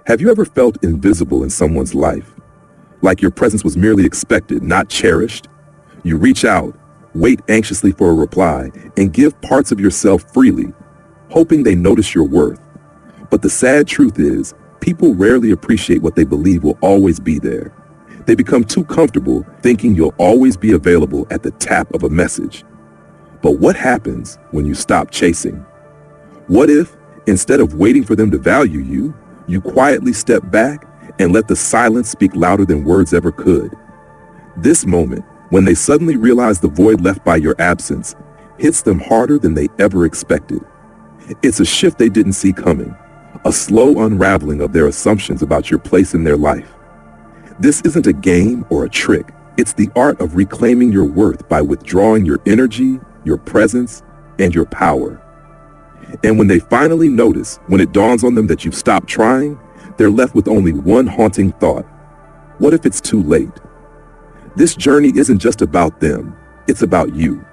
Have you ever felt invisible in someone's life? Like your presence was merely expected, not cherished? You reach out, wait anxiously for a reply, and give parts of yourself freely, hoping they notice your worth. But the sad truth is, people rarely appreciate what they believe will always be there. They become too comfortable thinking you'll always be available at the tap of a message. But what happens when you stop chasing? What if, instead of waiting for them to value you, you quietly step back and let the silence speak louder than words ever could? This moment, when they suddenly realize the void left by your absence, hits them harder than they ever expected. It's a shift they didn't see coming, a slow unraveling of their assumptions about your place in their life. This isn't a game or a trick. It's the art of reclaiming your worth by withdrawing your energy, your presence, and your power. And when they finally notice, when it dawns on them that you've stopped trying, they're left with only one haunting thought. What if it's too late? This journey isn't just about them. It's about you.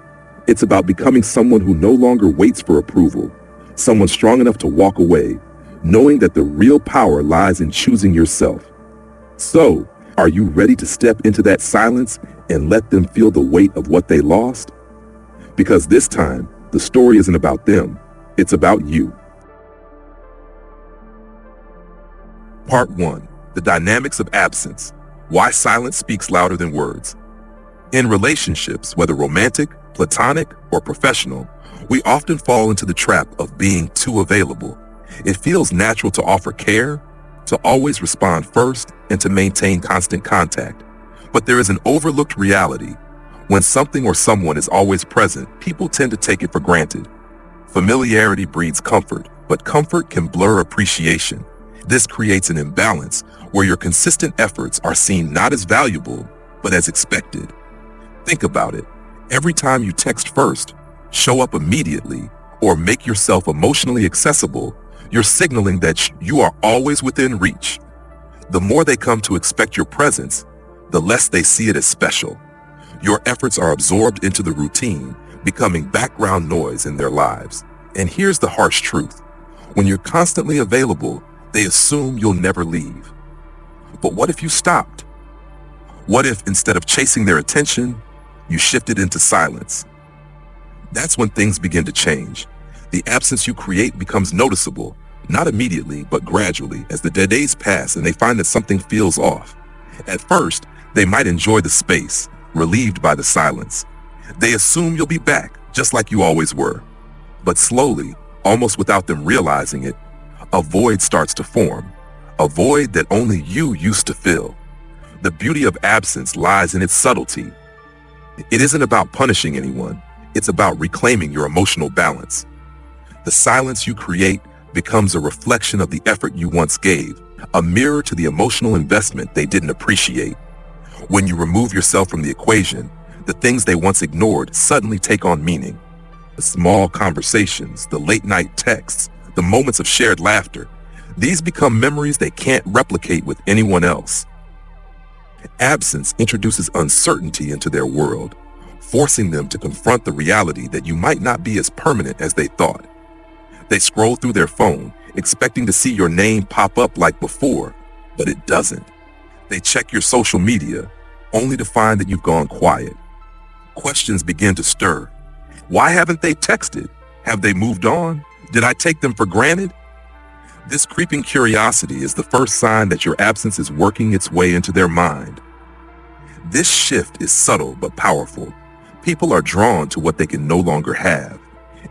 It's about becoming someone who no longer waits for approval, someone strong enough to walk away, knowing that the real power lies in choosing yourself. So, are you ready to step into that silence and let them feel the weight of what they lost? Because this time, the story isn't about them. It's about you. Part 1. The Dynamics of Absence. Why Silence Speaks Louder Than Words. In relationships, whether romantic, platonic, or professional, we often fall into the trap of being too available. It feels natural to offer care, to always respond first, and to maintain constant contact. But there is an overlooked reality. When something or someone is always present, people tend to take it for granted. Familiarity breeds comfort, but comfort can blur appreciation. This creates an imbalance where your consistent efforts are seen not as valuable, but as expected. Think about it. Every time you text first, show up immediately, or make yourself emotionally accessible, you're signaling that you are always within reach. The more they come to expect your presence, the less they see it as special. Your efforts are absorbed into the routine, becoming background noise in their lives. And here's the harsh truth. When you're constantly available, they assume you'll never leave. But what if you stopped? What if, instead of chasing their attention, you shifted into silence? That's when things begin to change. The absence you create becomes noticeable, not immediately, but gradually, as the days pass and they find that something feels off. At first, they might enjoy the space, relieved by the silence. They assume you'll be back, just like you always were. But slowly, almost without them realizing it, a void starts to form, a void that only you used to fill. The beauty of absence lies in its subtlety. It isn't about punishing anyone, it's about reclaiming your emotional balance. The silence you create becomes a reflection of the effort you once gave, a mirror to the emotional investment they didn't appreciate. When you remove yourself from the equation, the things they once ignored suddenly take on meaning. The small conversations, the late-night texts, the moments of shared laughter, these become memories they can't replicate with anyone else. Absence introduces uncertainty into their world, forcing them to confront the reality that you might not be as permanent as they thought. They scroll through their phone, expecting to see your name pop up like before, but it doesn't. They check your social media, only to find that you've gone quiet. Questions begin to stir. Why haven't they texted? Have they moved on? Did I take them for granted? This creeping curiosity is the first sign that your absence is working its way into their mind. This shift is subtle but powerful. People are drawn to what they can no longer have,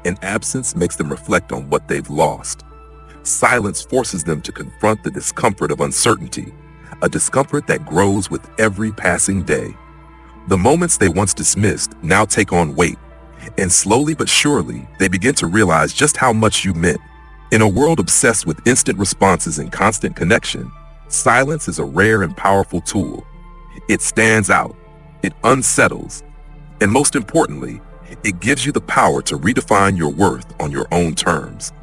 and absence makes them reflect on what they've lost. Silence forces them to confront the discomfort of uncertainty, a discomfort that grows with every passing day. The moments they once dismissed now take on weight, and slowly but surely, they begin to realize just how much you meant. In a world obsessed with instant responses and constant connection, silence is a rare and powerful tool. It stands out, it unsettles, and most importantly, it gives you the power to redefine your worth on your own terms.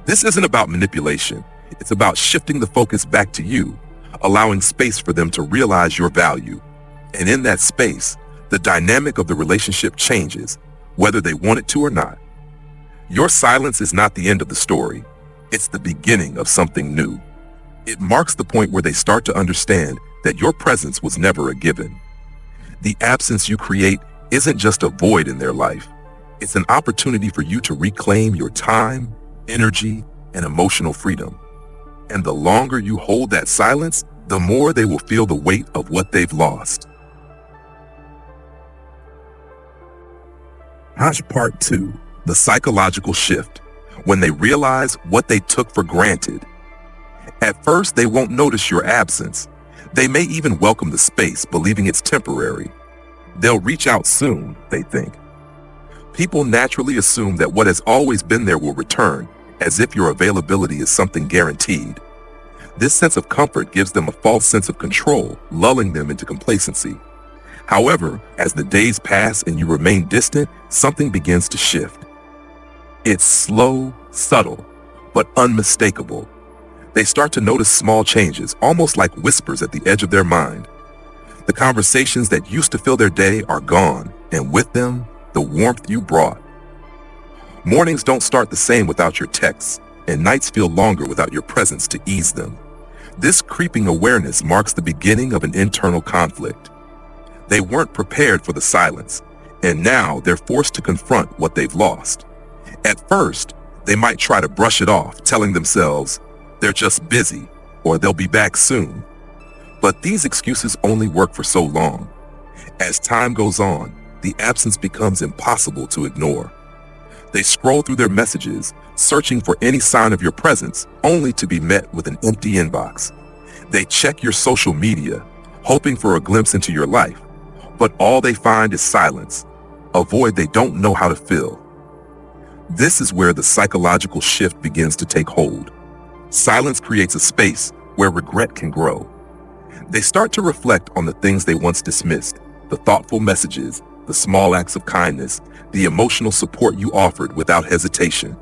This isn't about manipulation. It's about shifting the focus back to you, allowing space for them to realize your value. And in that space, the dynamic of the relationship changes, whether they want it to or not. Your silence is not the end of the story. It's the beginning of something new. It marks the point where they start to understand that your presence was never a given. The absence you create isn't just a void in their life. It's an opportunity for you to reclaim your time, energy, and emotional freedom. And the longer you hold that silence, the more they will feel the weight of what they've lost. Part 2. The psychological shift. When they realize what they took for granted. At first, they won't notice your absence. They may even welcome the space, believing it's temporary. They'll reach out soon, they think. People naturally assume that what has always been there will return, as if your availability is something guaranteed. This sense of comfort gives them a false sense of control, lulling them into complacency. However, as the days pass and you remain distant, something begins to shift. It's slow, subtle, but unmistakable. They start to notice small changes, almost like whispers at the edge of their mind. The conversations that used to fill their day are gone, and with them, the warmth you brought. Mornings don't start the same without your texts, and nights feel longer without your presence to ease them. This creeping awareness marks the beginning of an internal conflict. They weren't prepared for the silence, and now they're forced to confront what they've lost. At first, they might try to brush it off, telling themselves they're just busy or they'll be back soon. But these excuses only work for so long. As time goes on, the absence becomes impossible to ignore. They scroll through their messages, searching for any sign of your presence, only to be met with an empty inbox. They check your social media, hoping for a glimpse into your life, but all they find is silence, a void they don't know how to fill. This is where the psychological shift begins to take hold. Silence creates a space where regret can grow. They start to reflect on the things they once dismissed, the thoughtful messages, the small acts of kindness, the emotional support you offered without hesitation.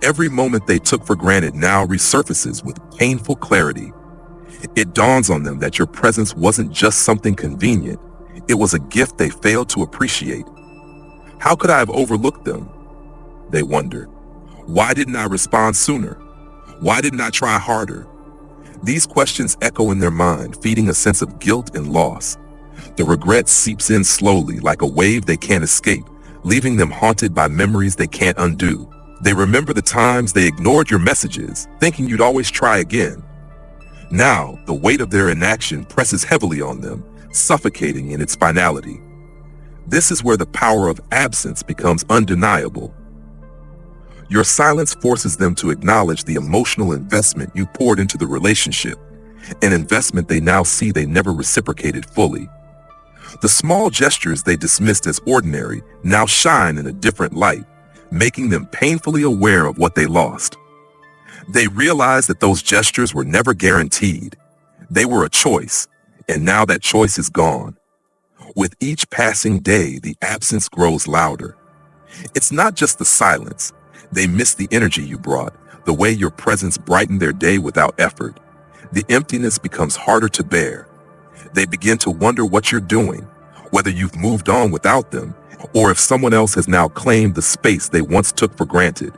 Every moment they took for granted now resurfaces with painful clarity. It dawns on them that your presence wasn't just something convenient, it was a gift they failed to appreciate. How could I have overlooked them? They wondered. Why didn't I respond sooner? Why didn't I try harder? These questions echo in their mind, feeding a sense of guilt and loss. The regret seeps in slowly like a wave they can't escape, leaving them haunted by memories they can't undo. They remember the times they ignored your messages, thinking you'd always try again. Now, the weight of their inaction presses heavily on them, suffocating in its finality. This is where the power of absence becomes undeniable. Your silence forces them to acknowledge the emotional investment you poured into the relationship, an investment they now see they never reciprocated fully. The small gestures they dismissed as ordinary now shine in a different light, making them painfully aware of what they lost. They realize that those gestures were never guaranteed. They were a choice, and now that choice is gone. With each passing day, the absence grows louder. It's not just the silence. They miss the energy you brought, the way your presence brightened their day without effort. The emptiness becomes harder to bear. They begin to wonder what you're doing, whether you've moved on without them, or if someone else has now claimed the space they once took for granted.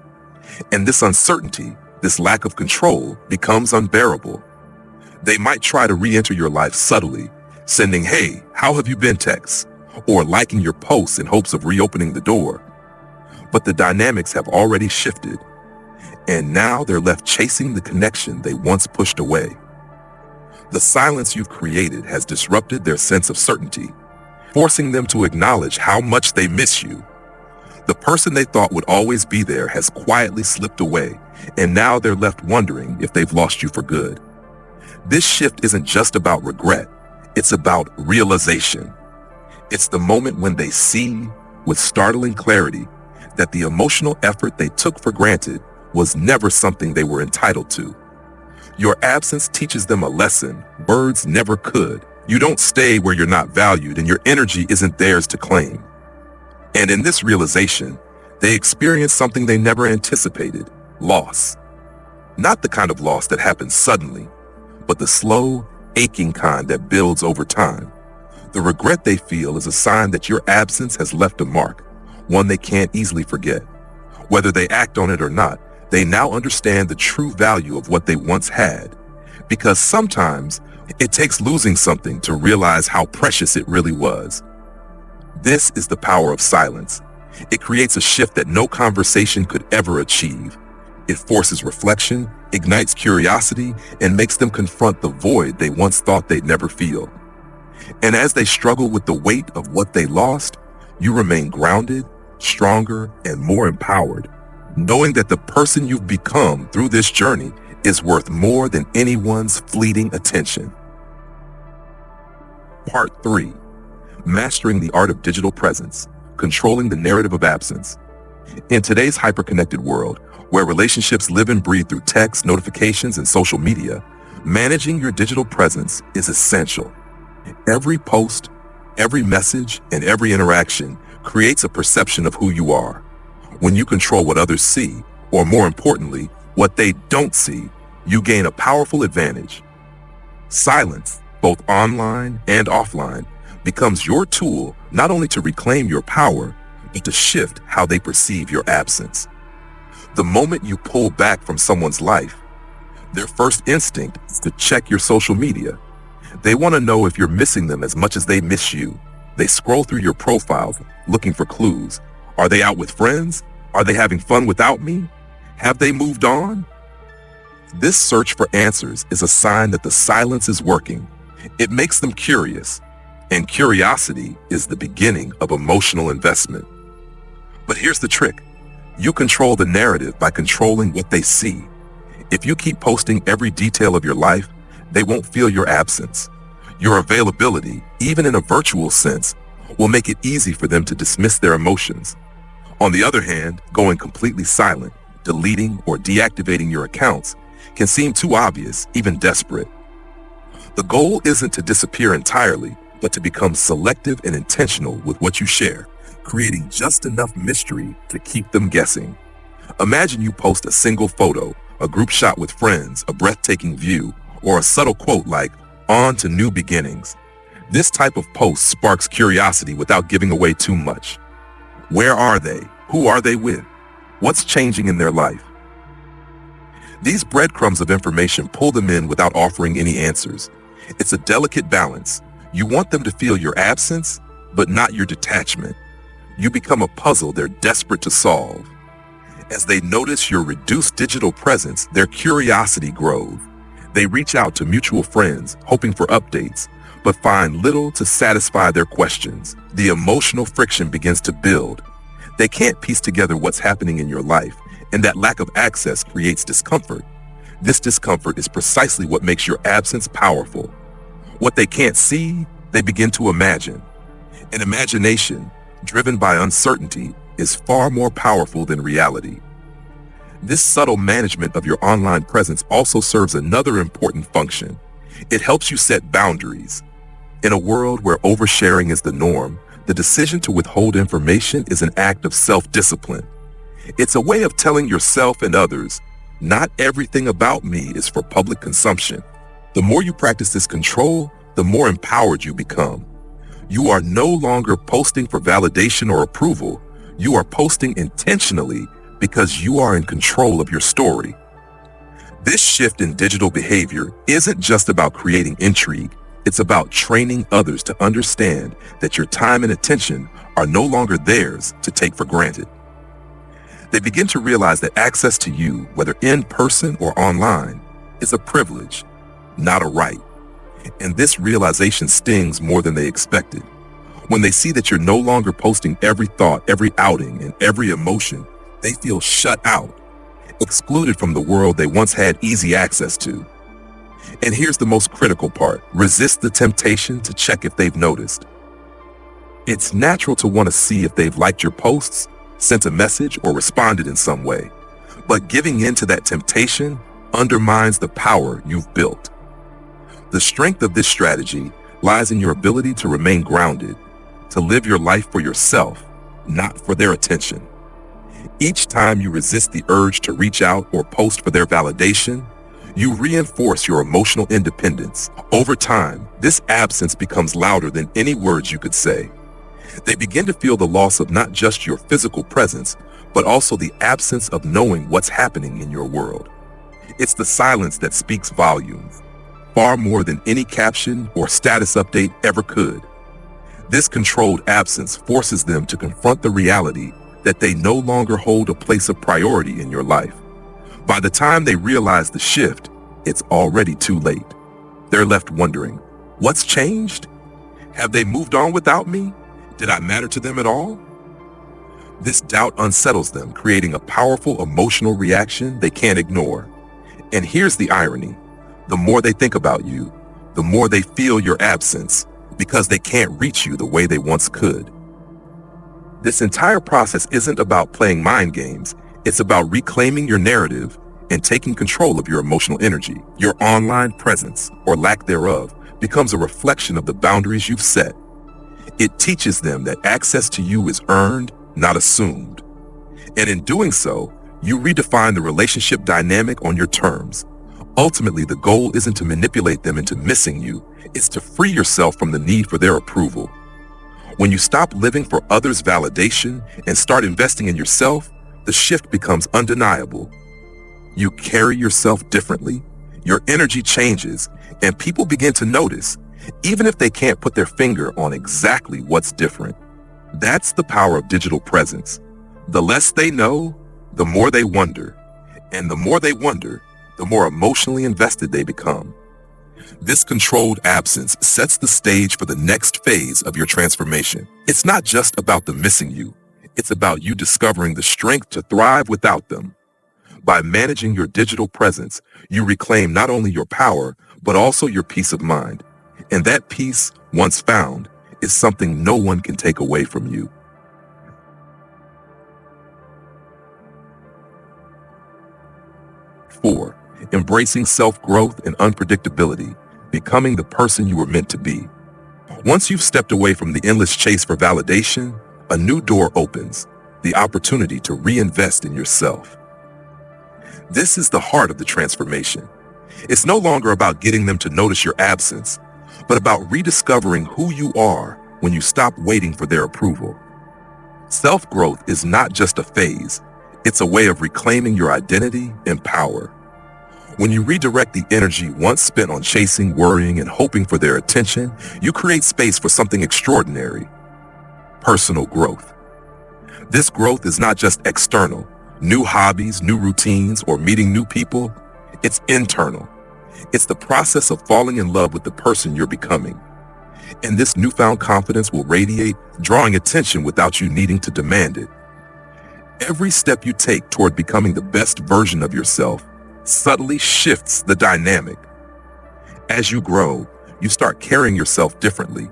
And this uncertainty, this lack of control, becomes unbearable. They might try to re-enter your life subtly, sending, "Hey, how have you been?" texts, or liking your posts in hopes of reopening the door. But the dynamics have already shifted, and now they're left chasing the connection they once pushed away. The silence you've created has disrupted their sense of certainty, forcing them to acknowledge how much they miss you. The person they thought would always be there has quietly slipped away, and now they're left wondering if they've lost you for good. This shift isn't just about regret, it's about realization. It's the moment when they see, with startling clarity, that the emotional effort they took for granted was never something they were entitled to. Your absence teaches them a lesson words never could. You don't stay where you're not valued, and your energy isn't theirs to claim. And in this realization, they experience something they never anticipated: loss. Not the kind of loss that happens suddenly, but the slow, aching kind that builds over time. The regret they feel is a sign that your absence has left a mark, one they can't easily forget. Whether they act on it or not, they now understand the true value of what they once had. because sometimes it takes losing something to realize how precious it really was. This is the power of silence. It creates a shift that no conversation could ever achieve. It forces reflection, ignites curiosity, and makes them confront the void they once thought they'd never feel. And as they struggle with the weight of what they lost, you remain grounded, stronger, and more empowered, knowing that the person you've become through this journey is worth more than anyone's fleeting attention. Part 3. Mastering the art of digital presence, controlling the narrative of absence. In today's hyper-connected world, where relationships live and breathe through text, notifications, and social media, managing your digital presence is essential. Every post, every message, and every interaction creates a perception of who you are. When you control what others see, or more importantly, what they don't see, you gain a powerful advantage. Silence, both online and offline, becomes your tool not only to reclaim your power, but to shift how they perceive your absence. The moment you pull back from someone's life, their first instinct is to check your social media. They want to know if you're missing them as much as they miss you. They scroll through your profiles looking for clues. Are they out with friends? Are they having fun without me? Have they moved on? This search for answers is a sign that the silence is working. It makes them curious, and curiosity is the beginning of emotional investment. But here's the trick. You control the narrative by controlling what they see. If you keep posting every detail of your life, they won't feel your absence. Your availability, even in a virtual sense, will make it easy for them to dismiss their emotions. On the other hand, going completely silent, deleting or deactivating your accounts can seem too obvious, even desperate. The goal isn't to disappear entirely, but to become selective and intentional with what you share, creating just enough mystery to keep them guessing. Imagine you post a single photo, a group shot with friends, a breathtaking view, or a subtle quote like, "On to new beginnings." This type of post sparks curiosity without giving away too much. Where are they? Who are they with? What's changing in their life? These breadcrumbs of information pull them in without offering any answers. It's a delicate balance. You want them to feel your absence, but not your detachment. You become a puzzle they're desperate to solve. As they notice your reduced digital presence, their curiosity grows. They reach out to mutual friends, hoping for updates, but find little to satisfy their questions. The emotional friction begins to build. They can't piece together what's happening in your life, and that lack of access creates discomfort. This discomfort is precisely what makes your absence powerful. What they can't see, they begin to imagine. And imagination, driven by uncertainty, is far more powerful than reality. This subtle management of your online presence also serves another important function. It helps you set boundaries. In a world where oversharing is the norm, the decision to withhold information is an act of self-discipline. It's a way of telling yourself and others, not everything about me is for public consumption. The more you practice this control, the more empowered you become. You are no longer posting for validation or approval. You are posting intentionally because you are in control of your story. This shift in digital behavior isn't just about creating intrigue. It's about training others to understand that your time and attention are no longer theirs to take for granted. They begin to realize that access to you, whether in person or online, is a privilege, not a right. And this realization stings more than they expected. When they see that you're no longer posting every thought, every outing, and every emotion, they feel shut out, excluded from the world they once had easy access to. And here's the most critical part. Resist the temptation to check if they've noticed. It's natural to want to see if they've liked your posts, sent a message, or responded in some way. But giving in to that temptation undermines the power you've built. The strength of this strategy lies in your ability to remain grounded, to live your life for yourself, not for their attention. Each time you resist the urge to reach out or post for their validation, you reinforce your emotional independence. Over time, this absence becomes louder than any words you could say. They begin to feel the loss of not just your physical presence, but also the absence of knowing what's happening in your world. It's the silence that speaks volumes. far more than any caption or status update ever could. This controlled absence forces them to confront the reality that they no longer hold a place of priority in your life. By the time they realize the shift, it's already too late. They're left wondering, what's changed? Have they moved on without me? Did I matter to them at all? This doubt unsettles them, creating a powerful emotional reaction they can't ignore. And here's the irony. The more they think about you, the more they feel your absence, because they can't reach you the way they once could. This entire process isn't about playing mind games. It's about reclaiming your narrative and taking control of your emotional energy. Your online presence, or lack thereof, becomes a reflection of the boundaries you've set. It teaches them that access to you is earned, not assumed. And in doing so, you redefine the relationship dynamic on your terms. Ultimately, the goal isn't to manipulate them into missing you. It's to free yourself from the need for their approval. When you stop living for others' validation and start investing in yourself, the shift becomes undeniable. You carry yourself differently, your energy changes, and people begin to notice, even if they can't put their finger on exactly what's different. That's the power of digital presence. The less they know, the more they wonder. And the more they wonder, the more emotionally invested they become. This controlled absence sets the stage for the next phase of your transformation. It's not just about them missing you. It's about you discovering the strength to thrive without them. By managing your digital presence, you reclaim not only your power, but also your peace of mind. And that peace, once found, is something no one can take away from you. 4. Embracing self-growth and unpredictability, becoming the person you were meant to be. Once you've stepped away from the endless chase for validation, a new door opens, the opportunity to reinvest in yourself. This is the heart of the transformation. It's no longer about getting them to notice your absence, but about rediscovering who you are when you stop waiting for their approval. Self-growth is not just a phase, it's a way of reclaiming your identity and power. When you redirect the energy once spent on chasing, worrying, and hoping for their attention, you create space for something extraordinary: personal growth. This growth is not just external, new hobbies, new routines, or meeting new people. It's internal. It's the process of falling in love with the person you're becoming. And this newfound confidence will radiate, drawing attention without you needing to demand it. Every step you take toward becoming the best version of yourself subtly shifts the dynamic. As you grow, you start carrying yourself differently,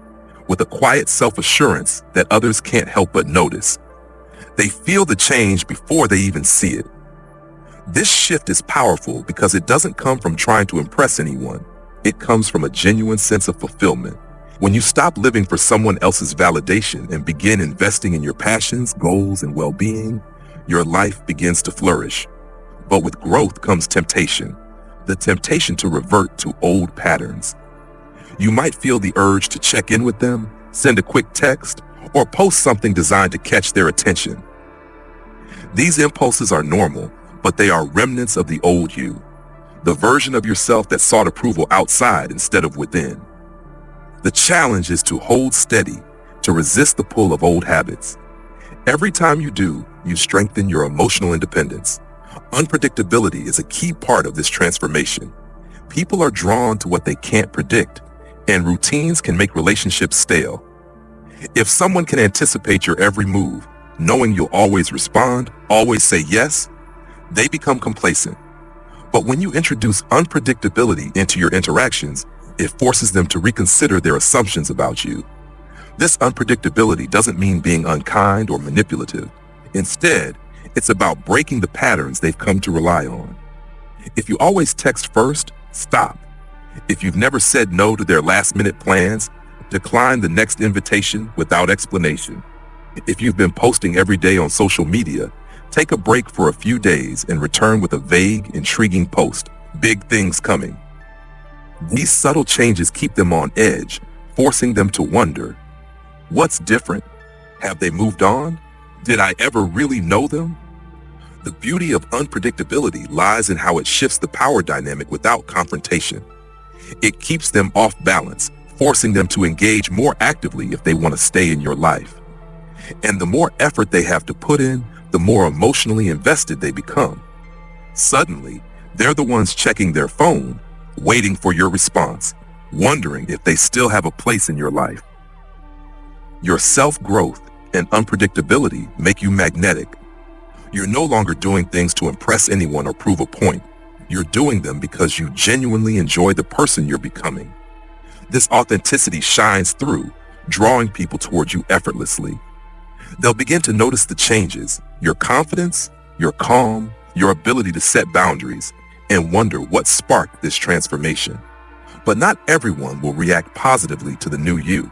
with a quiet self-assurance that others can't help but notice. They feel the change before they even see it. This shift is powerful because it doesn't come from trying to impress anyone. It comes from a genuine sense of fulfillment. When you stop living for someone else's validation and begin investing in your passions, goals, and well-being, your life begins to flourish. But with growth comes temptation, the temptation to revert to old patterns. You might feel the urge to check in with them, send a quick text, or post something designed to catch their attention. These impulses are normal, but they are remnants of the old you, the version of yourself that sought approval outside instead of within. The challenge is to hold steady, to resist the pull of old habits. Every time you do, you strengthen your emotional independence. Unpredictability is a key part of this transformation. People are drawn to what they can't predict, and routines can make relationships stale. If someone can anticipate your every move, knowing you'll always respond, always say yes, they become complacent. But when you introduce unpredictability into your interactions, it forces them to reconsider their assumptions about you. This unpredictability doesn't mean being unkind or manipulative. Instead, it's about breaking the patterns they've come to rely on. If you always text first, stop. If you've never said no to their last-minute plans, decline the next invitation without explanation. If you've been posting every day on social media, take a break for a few days and return with a vague, intriguing post. Big things coming. These subtle changes keep them on edge, forcing them to wonder, what's different? Have they moved on? Did I ever really know them? The beauty of unpredictability lies in how it shifts the power dynamic without confrontation. It keeps them off balance, forcing them to engage more actively if they want to stay in your life. And the more effort they have to put in, the more emotionally invested they become. Suddenly, they're the ones checking their phone, waiting for your response, wondering if they still have a place in your life. Your self-growth and unpredictability make you magnetic. You're no longer doing things to impress anyone or prove a point. You're doing them because you genuinely enjoy the person you're becoming. This authenticity shines through, drawing people towards you effortlessly. They'll begin to notice the changes, your confidence, your calm, your ability to set boundaries, and wonder what sparked this transformation. But not everyone will react positively to the new you.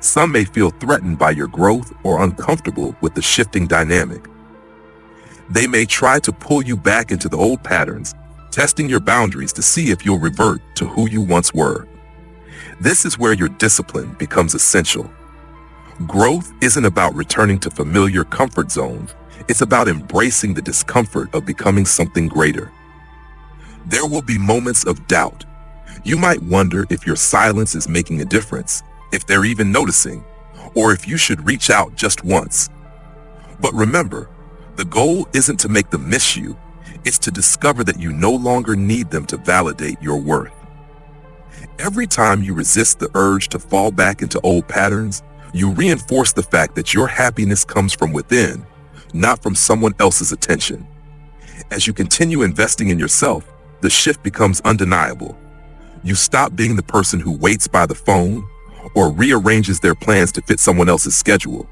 Some may feel threatened by your growth or uncomfortable with the shifting dynamic. They may try to pull you back into the old patterns, testing your boundaries to see if you'll revert to who you once were. This is where your discipline becomes essential. Growth isn't about returning to familiar comfort zones. It's about embracing the discomfort of becoming something greater. There will be moments of doubt. You might wonder if your silence is making a difference, if they're even noticing, or if you should reach out just once. But remember, the goal isn't to make them miss you. It's to discover that you no longer need them to validate your worth. Every time you resist the urge to fall back into old patterns, you reinforce the fact that your happiness comes from within, not from someone else's attention. As you continue investing in yourself, the shift becomes undeniable. You stop being the person who waits by the phone or rearranges their plans to fit someone else's schedule.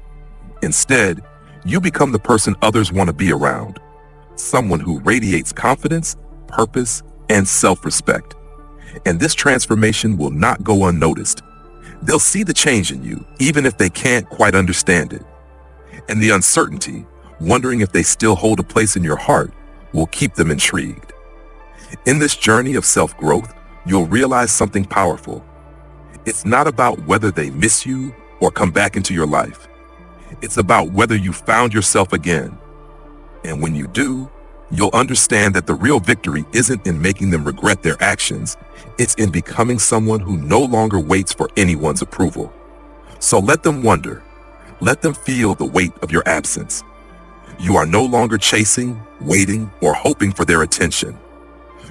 Instead, you become the person others want to be around, someone who radiates confidence, purpose, and self-respect. And this transformation will not go unnoticed. They'll see the change in you, even if they can't quite understand it. And the uncertainty, wondering if they still hold a place in your heart, will keep them intrigued. In this journey of self-growth, you'll realize something powerful. It's not about whether they miss you or come back into your life. It's about whether you found yourself again. And when you do, you'll understand that the real victory isn't in making them regret their actions. It's in becoming someone who no longer waits for anyone's approval. So let them wonder. Let them feel the weight of your absence. You are no longer chasing, waiting, or hoping for their attention.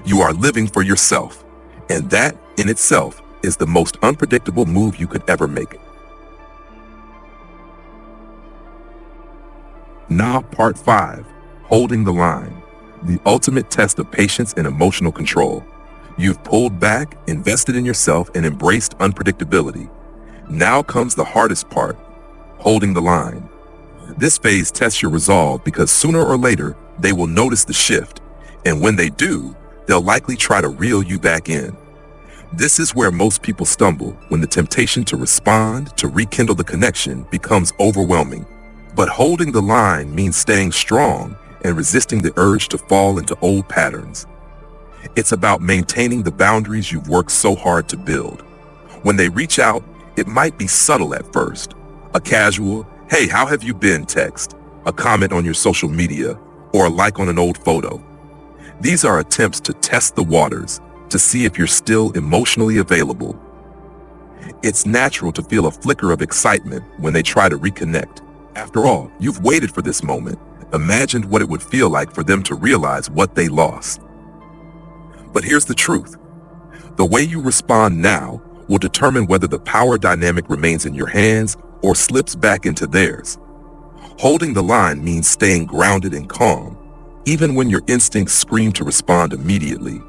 You are living for yourself. And that, in itself, is the most unpredictable move you could ever make. Now, part 5, holding the line, the ultimate test of patience and emotional control. You've pulled back, invested in yourself, and embraced unpredictability. Now comes the hardest part, holding the line. This phase tests your resolve because sooner or later, they will notice the shift. And when they do, they'll likely try to reel you back in. This is where most people stumble, when the temptation to respond, to rekindle the connection, becomes overwhelming. But holding the line means staying strong and resisting the urge to fall into old patterns. It's about maintaining the boundaries you've worked so hard to build. When they reach out, it might be subtle at first. A casual, "Hey, how have you been?" text, a comment on your social media, or a like on an old photo. These are attempts to test the waters, to see if you're still emotionally available. It's natural to feel a flicker of excitement when they try to reconnect. After all, you've waited for this moment, imagined what it would feel like for them to realize what they lost. But here's the truth. The way you respond now will determine whether the power dynamic remains in your hands or slips back into theirs. Holding the line means staying grounded and calm, even when your instincts scream to respond immediately.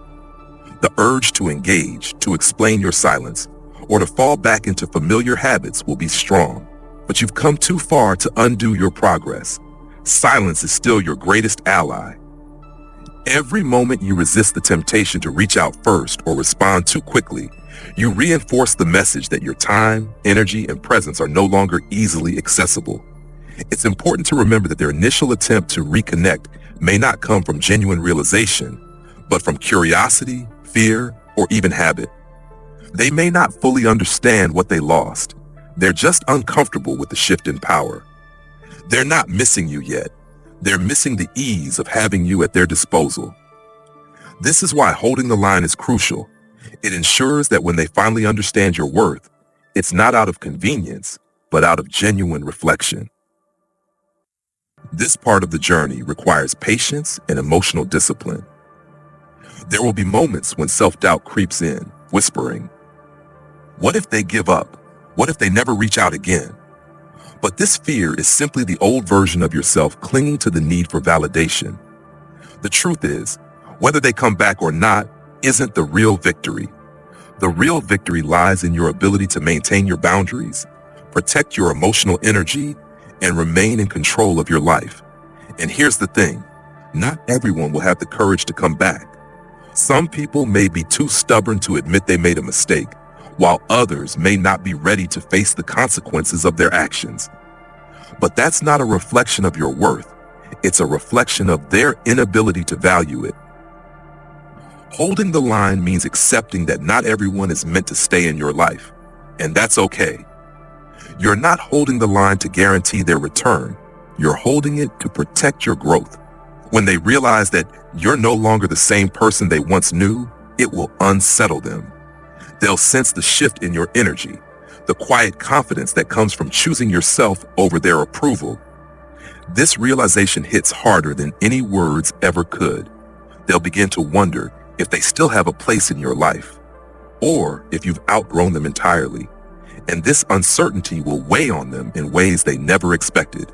The urge to engage, to explain your silence, or to fall back into familiar habits will be strong. But you've come too far to undo your progress. Silence is still your greatest ally. Every moment you resist the temptation to reach out first or respond too quickly, you reinforce the message that your time, energy, and presence are no longer easily accessible. It's important to remember that their initial attempt to reconnect may not come from genuine realization, but from curiosity, fear, or even habit. They may not fully understand what they lost. They're just uncomfortable with the shift in power. They're not missing you yet. They're missing the ease of having you at their disposal. This is why holding the line is crucial. It ensures that when they finally understand your worth, it's not out of convenience, but out of genuine reflection. This part of the journey requires patience and emotional discipline. There will be moments when self-doubt creeps in, whispering, "What if they give up? What if they never reach out again?" But this fear is simply the old version of yourself clinging to the need for validation. The truth is, whether they come back or not isn't the real victory. The real victory lies in your ability to maintain your boundaries, protect your emotional energy, and remain in control of your life. And here's the thing, not everyone will have the courage to come back. Some people may be too stubborn to admit they made a mistake, while others may not be ready to face the consequences of their actions. But that's not a reflection of your worth. It's a reflection of their inability to value it. Holding the line means accepting that not everyone is meant to stay in your life, and that's okay. You're not holding the line to guarantee their return. You're holding it to protect your growth. When they realize that you're no longer the same person they once knew, it will unsettle them. They'll sense the shift in your energy, the quiet confidence that comes from choosing yourself over their approval. This realization hits harder than any words ever could. They'll begin to wonder if they still have a place in your life, or if you've outgrown them entirely. And this uncertainty will weigh on them in ways they never expected.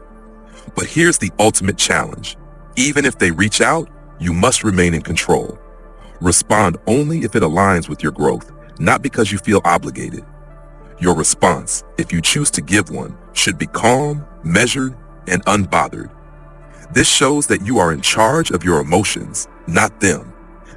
But here's the ultimate challenge. Even if they reach out, you must remain in control. Respond only if it aligns with your growth, not because you feel obligated. Your response, if you choose to give one, should be calm, measured, and unbothered. This shows that you are in charge of your emotions, not them.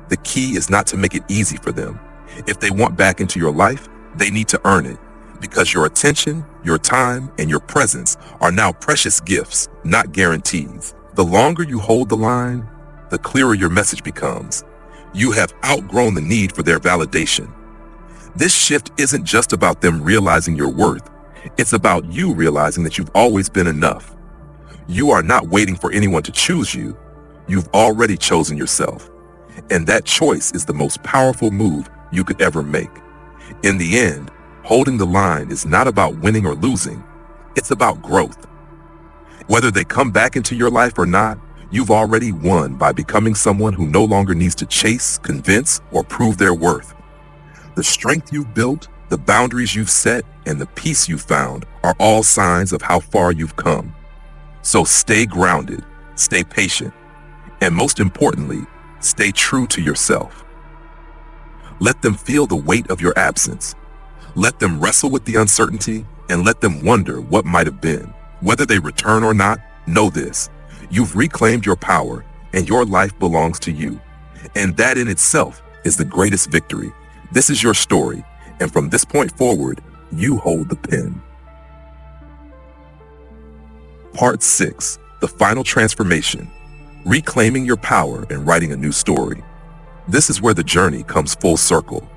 The key is not to make it easy for them. If they want back into your life, they need to earn it, because your attention, your time, and your presence are now precious gifts, not guarantees. The longer you hold the line, the clearer your message becomes. You have outgrown the need for their validation. This shift isn't just about them realizing your worth. It's about you realizing that you've always been enough. You are not waiting for anyone to choose you. You've already chosen yourself. And that choice is the most powerful move you could ever make. In the end, holding the line is not about winning or losing. It's about growth. Whether they come back into your life or not, you've already won by becoming someone who no longer needs to chase, convince, or prove their worth. The strength you've built, the boundaries you've set, and the peace you've found are all signs of how far you've come. So stay grounded, stay patient, and most importantly, stay true to yourself. Let them feel the weight of your absence. Let them wrestle with the uncertainty, and let them wonder what might have been. Whether they return or not, know this. You've reclaimed your power, and your life belongs to you. And that in itself is the greatest victory. This is your story, and from this point forward, you hold the pen. Part 6, the final transformation. Reclaiming your power and writing a new story. This is where the journey comes full circle.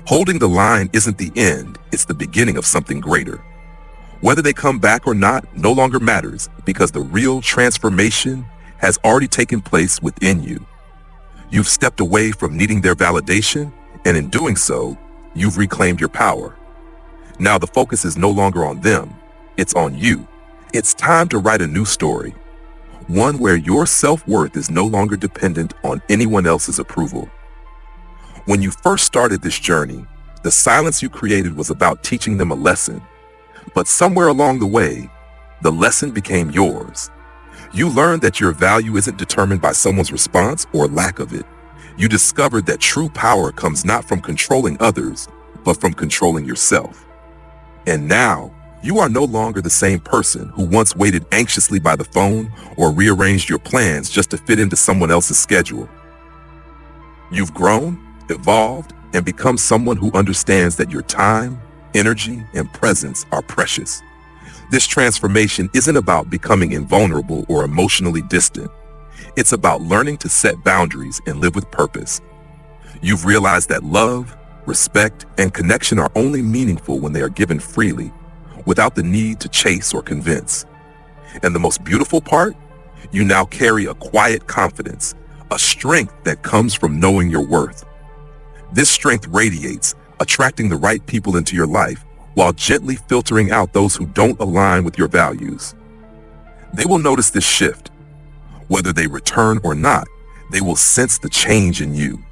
Holding the line isn't the end, it's the beginning of something greater. Whether they come back or not no longer matters, because the real transformation has already taken place within you. You've stepped away from needing their validation, and in doing so, you've reclaimed your power. Now the focus is no longer on them, it's on you. It's time to write a new story, one where your self-worth is no longer dependent on anyone else's approval. When you first started this journey, the silence you created was about teaching them a lesson. But somewhere along the way, the lesson became yours. You learned that your value isn't determined by someone's response or lack of it. You discovered that true power comes not from controlling others, but from controlling yourself. And now, you are no longer the same person who once waited anxiously by the phone or rearranged your plans just to fit into someone else's schedule. You've grown, evolved, and become someone who understands that your time, energy, and presence are precious. This transformation isn't about becoming invulnerable or emotionally distant. It's about learning to set boundaries and live with purpose. You've realized that love, respect, and connection are only meaningful when they are given freely, without the need to chase or convince. And the most beautiful part? You now carry a quiet confidence, a strength that comes from knowing your worth. This strength radiates, attracting the right people into your life while gently filtering out those who don't align with your values. They will notice this shift. Whether they return or not, they will sense the change in you.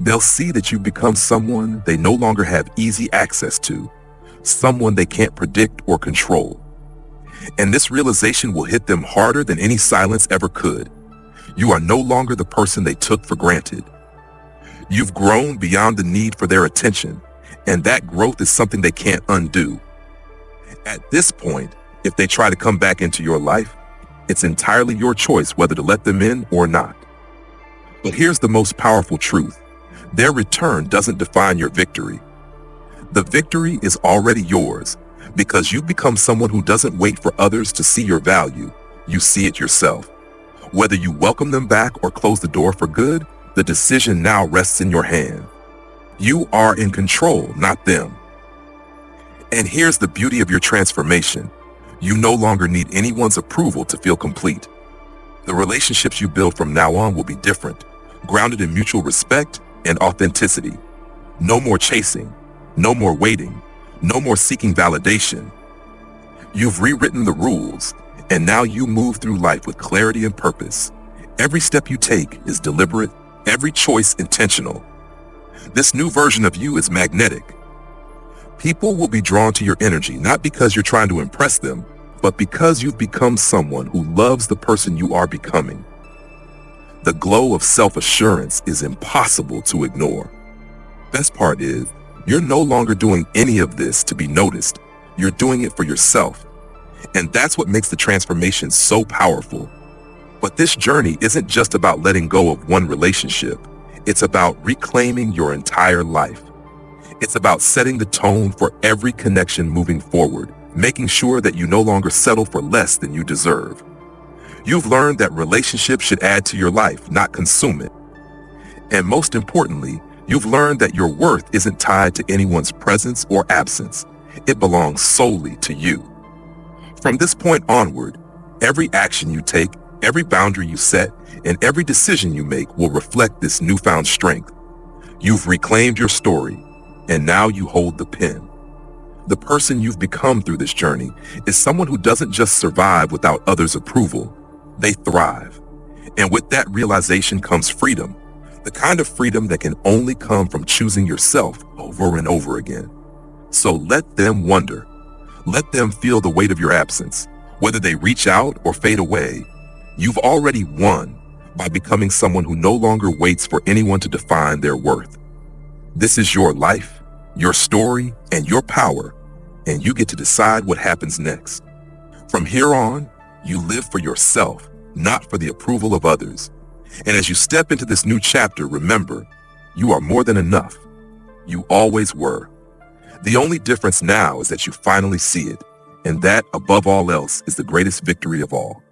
They'll see that you've become someone they no longer have easy access to, someone they can't predict or control. And this realization will hit them harder than any silence ever could. You are no longer the person they took for granted. You've grown beyond the need for their attention, and that growth is something they can't undo. At this point, if they try to come back into your life, it's entirely your choice whether to let them in or not. But here's the most powerful truth. Their return doesn't define your victory. The victory is already yours because you've become someone who doesn't wait for others to see your value. You see it yourself. Whether you welcome them back or close the door for good, the decision now rests in your hand. You are in control, not them. And here's the beauty of your transformation. You no longer need anyone's approval to feel complete. The relationships you build from now on will be different, grounded in mutual respect and authenticity. No more chasing, no more waiting, no more seeking validation. You've rewritten the rules, and now you move through life with clarity and purpose. Every step you take is deliberate, every choice intentional. This new version of you is magnetic. People will be drawn to your energy not because you're trying to impress them, but because you've become someone who loves the person you are becoming. The glow of self-assurance is impossible to ignore. Best part is, you're no longer doing any of this to be noticed. You're doing it for yourself. And that's what makes the transformation so powerful. But this journey isn't just about letting go of one relationship. It's about reclaiming your entire life. It's about setting the tone for every connection moving forward, making sure that you no longer settle for less than you deserve. You've learned that relationships should add to your life, not consume it. And most importantly, you've learned that your worth isn't tied to anyone's presence or absence. It belongs solely to you. From this point onward, every action you take, every boundary you set, and every decision you make will reflect this newfound strength. You've reclaimed your story, and now you hold the pen. The person you've become through this journey is someone who doesn't just survive without others' approval. They thrive. And with that realization comes freedom, the kind of freedom that can only come from choosing yourself over and over again. So let them wonder. Let them feel the weight of your absence. Whether they reach out or fade away, you've already won by becoming someone who no longer waits for anyone to define their worth. This is your life, your story, and your power, and you get to decide what happens next. From here on, you live for yourself, not for the approval of others. And as you step into this new chapter, remember, you are more than enough. You always were. The only difference now is that you finally see it, and that, above all else, is the greatest victory of all.